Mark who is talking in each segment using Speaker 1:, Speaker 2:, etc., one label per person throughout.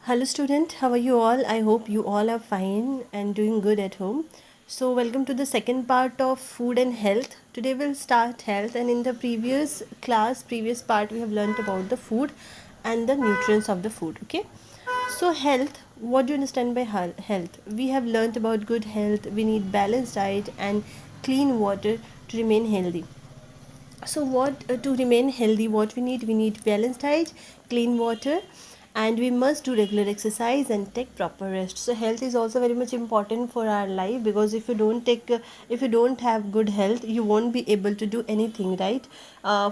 Speaker 1: Hello student, how are you all? I hope you all are fine and doing good at home. So welcome to the second part of food and health. Today we'll start health, and in the previous part we have learned about the food and the nutrients of the food, okay? So health, what do you understand by health? We have learned about good health. We need balanced diet and clean water to remain healthy. So what to remain healthy, what we need balanced diet, clean water, and we must do regular exercise and take proper rest. So health is also very much important for our life, because if you don't have good health, you won't be able to do anything, right?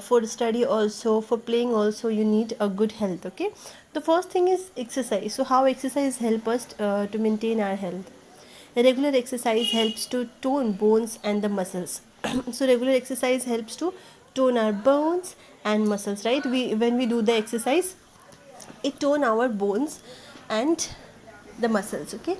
Speaker 1: For study also, for playing also, you need a good health. Okay, the first thing is exercise. So how exercise help us to maintain our health? Regular exercise helps to tone bones and the muscles. So regular exercise helps to tone our bones and muscles, right? When we do the exercise, it tone our bones and the muscles. Okay,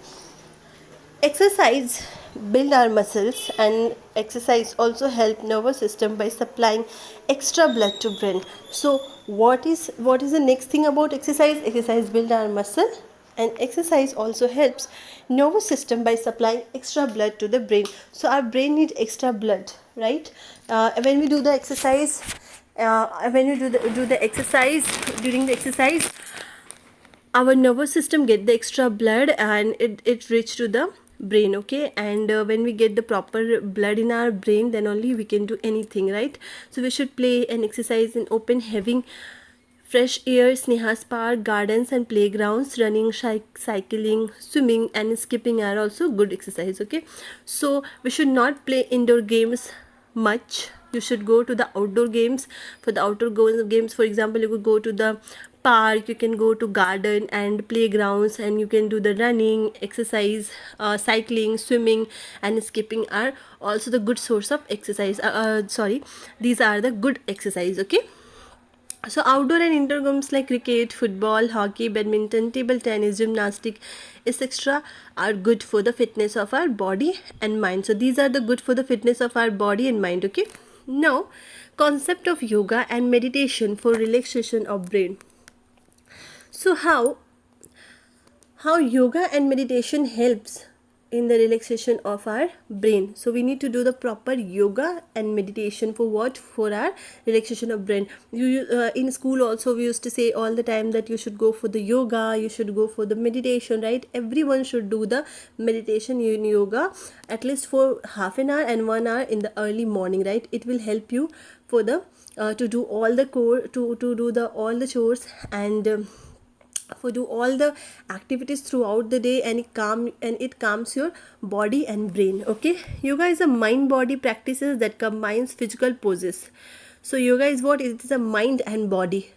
Speaker 1: exercise build our muscles, and exercise also help nervous system by supplying extra blood to brain. So what is the next thing about exercise? Exercise build our muscle, and exercise also helps nervous system by supplying extra blood to the brain. So our brain need extra blood, right? When we do the exercise, when we do the exercise, during the exercise, our nervous system get the extra blood, and it reach to the brain. Okay, and when we get the proper blood in our brain, then only we can do anything, right? So we should play and exercise in open, having fresh air. Snehas park, gardens and playgrounds, running, cycling, swimming and skipping are also good exercise. Okay, so we should not play indoor games much. You should go to the outdoor games. For the outdoor games, for example, you could go to the park, you can go to garden and playgrounds, and you can do the running exercise. Cycling, swimming and skipping are also the good source of exercise. Sorry, these are the good exercise. Okay, so outdoor and indoor games like cricket, football, hockey, badminton, table tennis, gymnastic, etc. are good for the fitness of our body and mind. So these are the good for the fitness of our body and mind. Okay, now concept of yoga and meditation for relaxation of brain. So how yoga and meditation helps in the relaxation of our brain? So we need to do the proper yoga and meditation for what? For our relaxation of brain. In school also we used to say all the time that you should go for the yoga, you should go for the meditation, right? Everyone should do the meditation in yoga at least for half an hour and 1 hour in the early morning, right? It will help you for the to do all the core to do the all the chores, and for do all the activities throughout the day, and it calms your body and brain. Okay, yoga is a mind body practices that combines physical poses. So yoga is what? It is a mind and body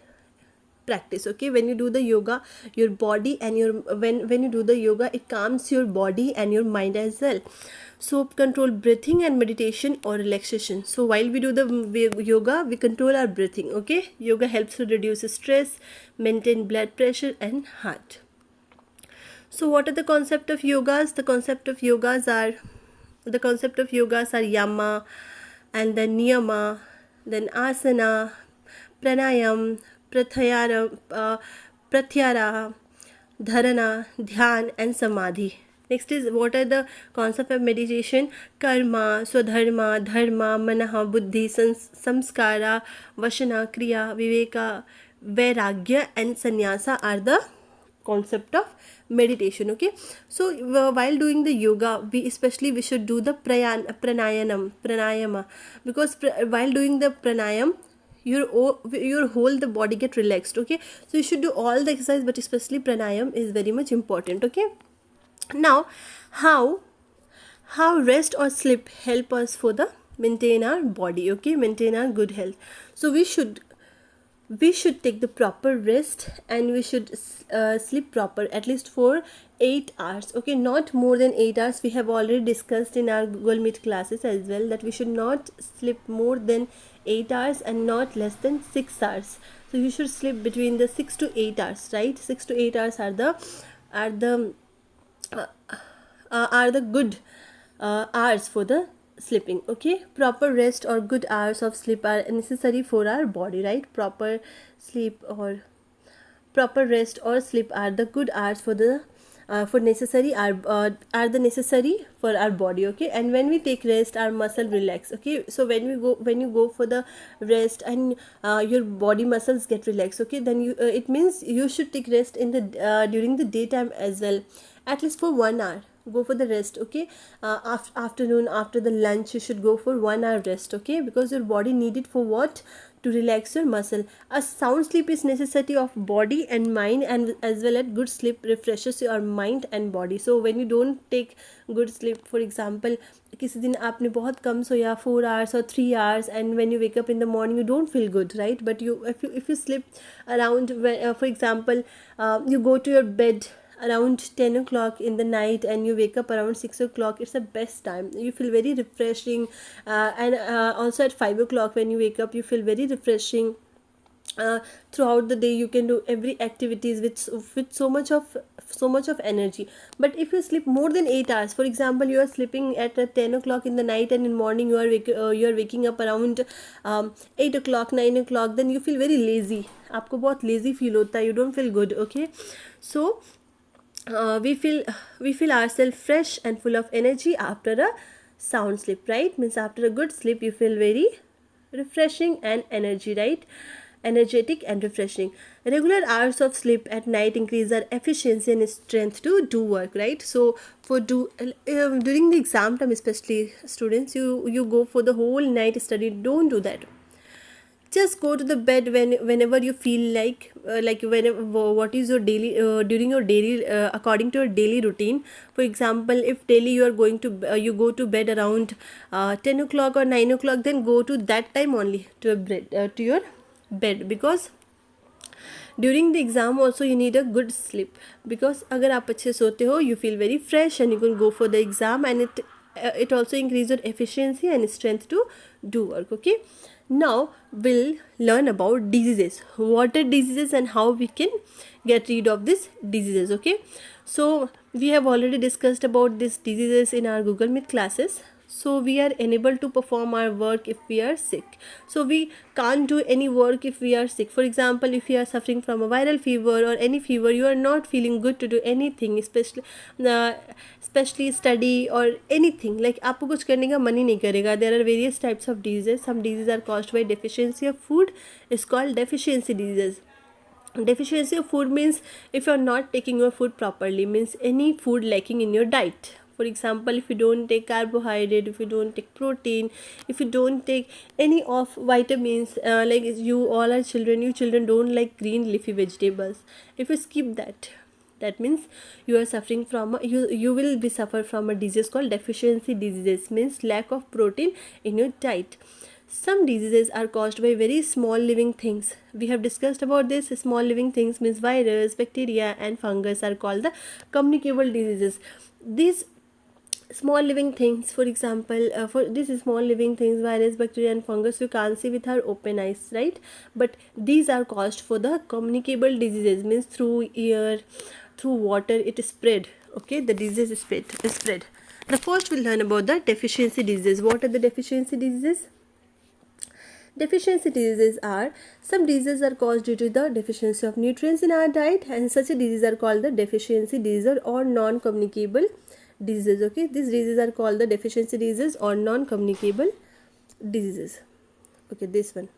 Speaker 1: practice. Okay, when you do the yoga, your body and your when you do the yoga, it calms your body and your mind as well. So control breathing and meditation or relaxation. So while we do the yoga, we control our breathing. Okay, yoga helps to reduce stress, maintain blood pressure and heart. So what are the concept of yogas? The concept of yogas are yama, and then niyama, then asana, pranayam, pratyahara, pratyahara, dharana, dhyan and samadhi. Next is, what are the concept of meditation? Karma, swadharma, dharma, manaha, buddhi, samskara, vashana, kriya, viveka, vairagya and sannyasa are the concept of meditation. Okay, so while doing the yoga, we should do the pranayama, because while doing the pranayam, your whole the body get relaxed. Okay, so you should do all the exercise, but especially pranayam is very much important. Okay, now how rest or sleep help us for the maintain our body. Okay, maintain our good health. So we should take the proper rest, and we should sleep proper at least for 8 hours. Okay, not more than 8 hours. We have already discussed in our Google Meet classes as well that we should not sleep more than 8 hours and not less than 6 hours. So you should sleep between the 6 to 8 hours, right? 6 to 8 hours are the good hours for the sleeping. Okay, proper rest or good hours of sleep are necessary for our body, right? Proper sleep or proper rest or sleep are the good hours for the for necessary are the necessary for our body. Okay, and when we take rest our muscle relax. Okay, so when you go for the rest and your body muscles get relaxed, okay, then you it means you should take rest in the during the daytime as well, at least for 1 hour. Go for the rest. Okay, afternoon after the lunch you should go for 1 hour rest. Okay, because your body need it for what? To relax your muscle. A sound sleep is necessity of body and mind, and as well as good sleep refreshes your mind and body. So when you don't take good sleep, for example किसी दिन आपने बहुत कम सोया 4 hours or 3 hours, and when you wake up in the morning you don't feel good, right? But you if you sleep around for example you go to your bed around 10 o'clock in the night and you wake up around 6 o'clock, it's the best time. You feel very refreshing, and also at 5 o'clock when you wake up you feel very refreshing. Throughout the day you can do every activities with so much of energy. But if you sleep more than 8 hours, for example you are sleeping at 10 o'clock in the night and in morning you are waking up around 8 o'clock 9 o'clock, then you feel very lazy. आपको बहुत lazy feel होता है, you don't feel good. Okay, so we feel ourselves fresh and full of energy after a sound sleep, right? Means after a good sleep you feel very refreshing and energetic and refreshing. Regular hours of sleep at night increase our efficiency and strength to do work, right? So for during the exam time, especially students, you go for the whole night study. Don't do that. Just go to the bed whenever you feel like whenever what is your daily during your daily according to your daily routine. For example, if daily you are going to you go to bed around 10 o'clock or 9 o'clock, then go to that time only to your bed, because during the exam also you need a good sleep. Because अगर आप अच्छे सोते हो you feel very fresh and you can go for the exam, and it also increase your efficiency and strength to do work. Okay, now we'll learn about diseases. What are diseases and how we can get rid of these diseases. Okay, so we have already discussed about these diseases in our Google Meet classes. So we are unable to perform our work if we are sick. So we can't do any work if we are sick. For example, if you are suffering from a viral fever or any fever, you are not feeling good to do anything, especially study or anything. Like आपको कुछ करने का मन ही नहीं करेगा. There are various types of diseases. Some diseases are caused by deficiency of food. It's called deficiency diseases. Deficiency of food means if you are not taking your food properly, means any food lacking in your diet. For example, if you don't take carbohydrate, if you don't take protein, if you don't take any of vitamins, like you all are children, you children don't like green leafy vegetables. If you skip that means you are suffering from you will be suffer from a disease called deficiency diseases, means lack of protein in your diet. Some diseases are caused by very small living things. We have discussed about this. Small living things means virus, bacteria and fungus are called the communicable diseases. These small living things, for example, for these small living things, virus, bacteria and fungus, you can't see with our open eyes, right? But these are caused for the communicable diseases, means through air, through water, it is spread. Okay, the disease is spread. The first we'll learn about the deficiency diseases. What are the deficiency diseases? Deficiency diseases are some diseases are caused due to the deficiency of nutrients in our diet, and such a diseases are called the deficiency disease or non-communicable diseases. Okay, these diseases are called the deficiency diseases or non-communicable diseases. Okay, this one.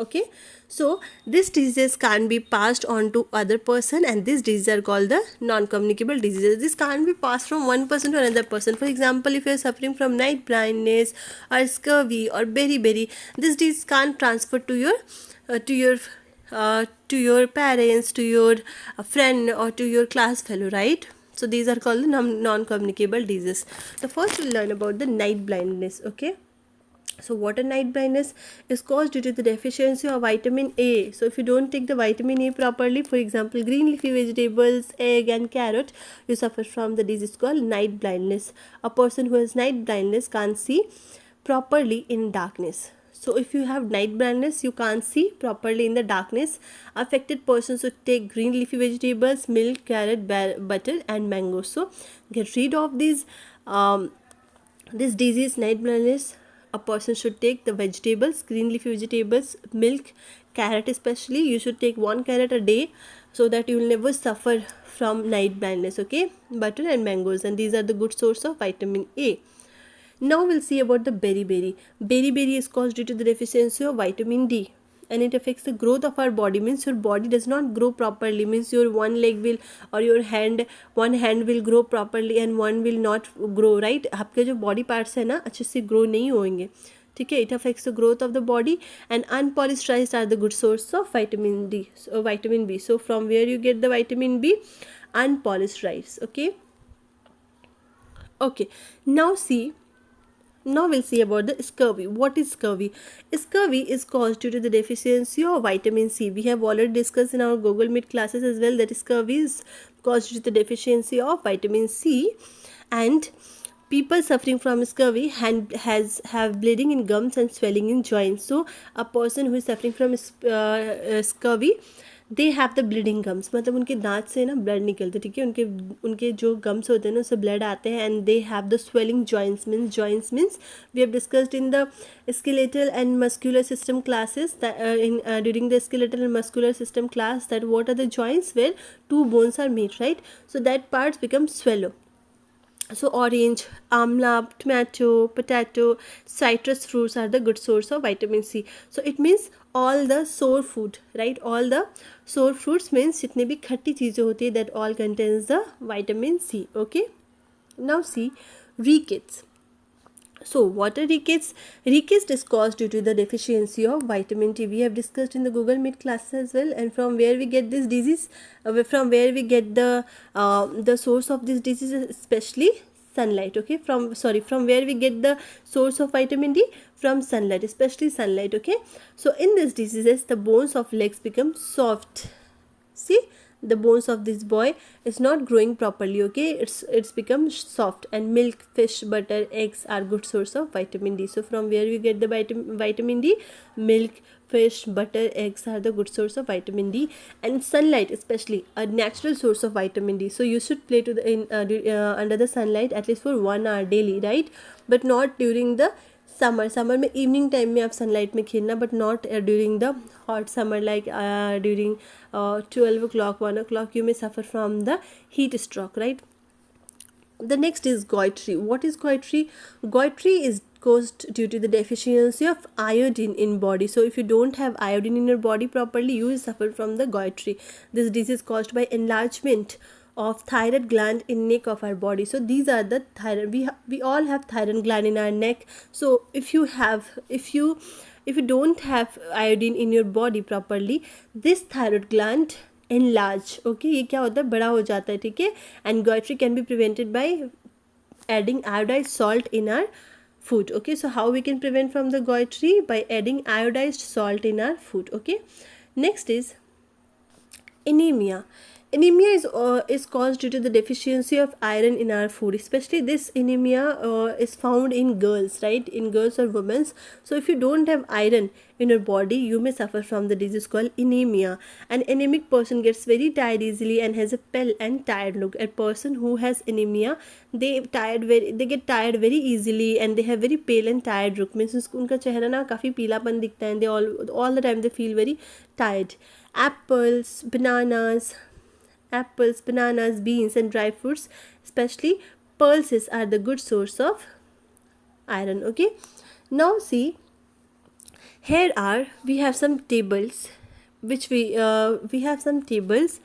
Speaker 1: Okay, so these diseases can be passed on to other person, and these diseases are called the non-communicable diseases. This can't be passed from one person to another person. For example, if you are suffering from night blindness or scurvy or beriberi, this disease can't transfer to your parents, to your friend or to your class fellow, right? So these are called the non-communicable diseases. The first we'll learn about the night blindness. Okay, so water night blindness is caused due to the deficiency of vitamin A. So if you don't take the vitamin A properly, for example green leafy vegetables, egg and carrot, you suffer from the disease called night blindness. A person who has night blindness can't see properly in darkness. So if you have night blindness, you can't see properly in the darkness. Affected persons should take green leafy vegetables, milk, carrot, butter and mango. So get rid of this disease, night blindness. A person should take the vegetables, green leafy vegetables, milk, carrot especially. You should take 1 carrot a day so that you will never suffer from night blindness. Okay, butter and mangoes, and these are the good source of vitamin A. Now we'll see about the berry. Berry is caused due to the deficiency of vitamin D, and it affects the growth of our body. Means your body does not grow properly. Means your one leg will, or your hand, one hand will grow properly and one will not grow, right? आपके जो body parts है ना अच्छे से grow नहीं होंगे, ठीक है. It affects the growth of the body, and unpolished rice are the good source of vitamin D, so vitamin B. So from where you get the vitamin B? Unpolished rice. Okay. Now we'll see about the scurvy. What is scurvy? Scurvy is caused due to the deficiency of vitamin C. We have already discussed in our Google Meet classes as well that scurvy is caused due to the deficiency of vitamin C, and people suffering from scurvy have bleeding in gums and swelling in joints. So a person who is suffering from scurvy, they have the bleeding gums, मतलब उनके दांत से ना blood निकलते, ठीक है. उनके जो गम्स होते हैं ना उससे ब्लड आते हैं. And they have the swelling joints means we have discussed in the skeletal and muscular system classes that during the skeletal and muscular system class, that what are the joints where two bones are made, right? So that parts become swallow. So orange, amla, tomato, potato, citrus fruits are the good source of vitamin C. So it means all the sour food, right? All the sour fruits means जितने भी खट्टी चीज़ें होती है, that all contains the vitamin C. Okay. Now see rickets. So what are rickets? Rickets is caused due to the deficiency of vitamin D. We have discussed in the Google Meet classes as well. And from where we get this disease? From where we get the source of this disease, especially sunlight. Okay, from where we get the source of vitamin D? From sunlight, especially sunlight. Okay, so in these diseases the bones of legs become soft. See, the bones of this boy is not growing properly. Okay, it's become soft. And milk, fish, butter, eggs are good source of vitamin D. So from where we get the vitamin D? Milk, fish, butter, eggs are the good source of vitamin D. And sunlight especially a natural source of vitamin D. So you should play under the sunlight at least for 1 hour daily, right? But not during the summer में evening time में आप sunlight में खेलना, but not during the hot summer like during 12 o'clock 1 o'clock you may suffer from the heat stroke, right? The next is goitry. What is goitry? Goitry is caused due to the deficiency of iodine in body. So if you don't have iodine in your body properly, you will suffer from the goitry. This disease is caused by enlargement of thyroid gland in neck of our body. So these are the thyroid. We all have thyroid gland in our neck. So if you don't have iodine in your body properly, this thyroid gland enlarge. Okay, ये क्या होता है? बड़ा हो जाता है, ठीक है. And goitry can be prevented by adding iodized salt in our food. Okay, so how we can prevent from the goitry? By adding iodized salt in our food. Okay, next is anemia. Anemia is caused due to the deficiency of iron in our food. Especially this anemia is found in girls, right? In girls or women. So if you don't have iron in your body, you may suffer from the disease called anemia. An anemic person gets very tired easily and has a pale and tired look. A person who has anemia, they get tired very easily and they have very pale and tired look. Means उनका चेहरा ना काफ़ी पीलापन दिखता है. They all the time they feel very tired. Apples, bananas, beans and dry fruits, especially pulses, are the good source of iron. Okay, now see, we have some tables which we have some tables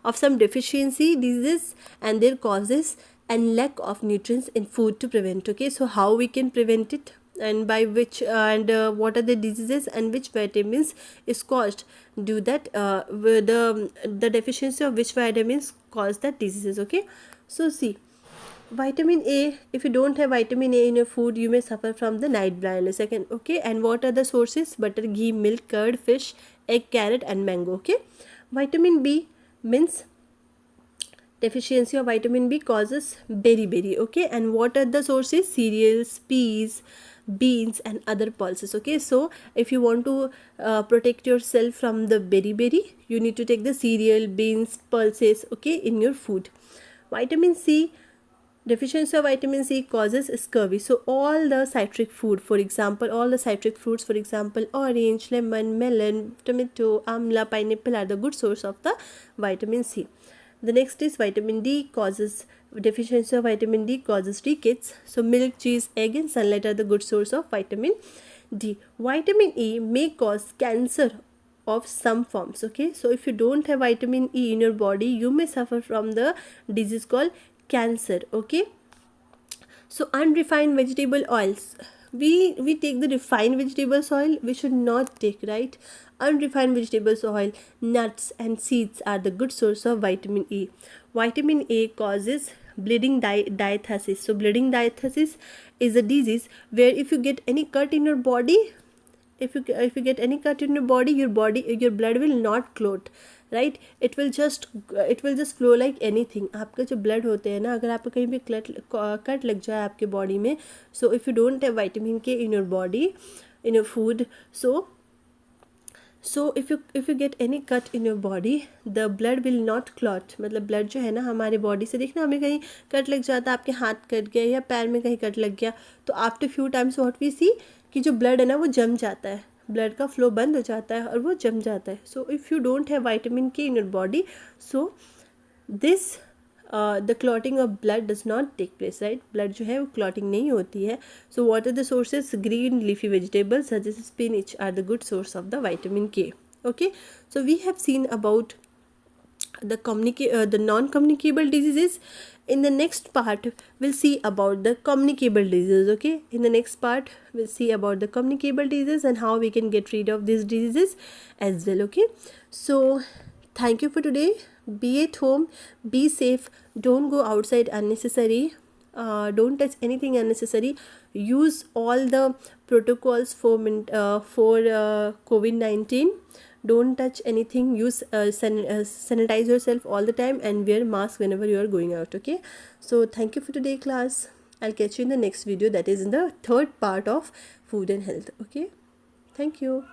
Speaker 1: of some deficiency diseases and their causes and lack of nutrients in food to prevent. Okay, so how we can prevent it, and by which what are the diseases and which vitamins is caused due that the deficiency of which vitamins cause that diseases. Okay, so see, vitamin A, if you don't have vitamin A in your food, you may suffer from the night blindness. Second, okay, and what are the sources? Butter, ghee, milk, curd, fish, egg, carrot and mango. Okay, vitamin B means deficiency of vitamin B causes beriberi. Okay, and what are the sources? Cereals, peas, beans and other pulses. Okay, so if you want to protect yourself from the beriberi, you need to take the cereal, beans, pulses, okay, in your food. Vitamin C Deficiency of vitamin C causes scurvy. So all the citric food, for example, all the citric fruits, for example, orange, lemon, melon, tomato, amla, pineapple are the good source of the vitamin C. The next is vitamin D causes, deficiency of vitamin D causes rickets. So milk, cheese, egg and sunlight are the good source of vitamin D. Vitamin E may cause cancer of some forms. Okay, so if you don't have vitamin E in your body, you may suffer from the disease called cancer. Okay, so unrefined vegetable oils, we take the refined vegetables oil, we should not take, right? Unrefined vegetables oil, nuts and seeds are the good source of vitamin E. Vitamin A causes bleeding diathesis. So bleeding diathesis is a disease where if you get any cut in your body, if you get any cut in your blood will not clot, right? It will just flow like anything. आपका जो blood होते हैं ना, अगर आपको कहीं भी cut लग जाए आपके body में, so if you don't have vitamin K in your body, in your food, so if you get any cut in your body, the blood will not clot. मतलब blood जो है ना हमारे body से, देखना हमें कहीं कट लग जाता है, आपके हाथ कट गया या पैर में कहीं कट लग गया, तो after few times what we see कि जो blood है ना वो जम जाता है, blood का flow बंद हो जाता है और वो जम जाता है. So if you don't have vitamin K in your body, so this the clotting of blood does not take place, right? Blood जो है वो clotting नहीं होती है. So what are the sources? Green leafy vegetables such as spinach are the good source of the vitamin K. Okay, so we have seen about the non-communicable diseases. In the next part we'll see about the communicable diseases. Okay, in the next part we'll see about the communicable diseases and how we can get rid of these diseases as well. Okay, so thank you for today. Be at home, be safe, don't go outside unnecessary, don't touch anything unnecessary, use all the protocols for COVID-19. Don't touch anything, use sanitize yourself all the time and wear mask whenever you are going out. Okay, so thank you for today class. I'll catch you in the next video, that is in the third part of food and health. Okay, thank you.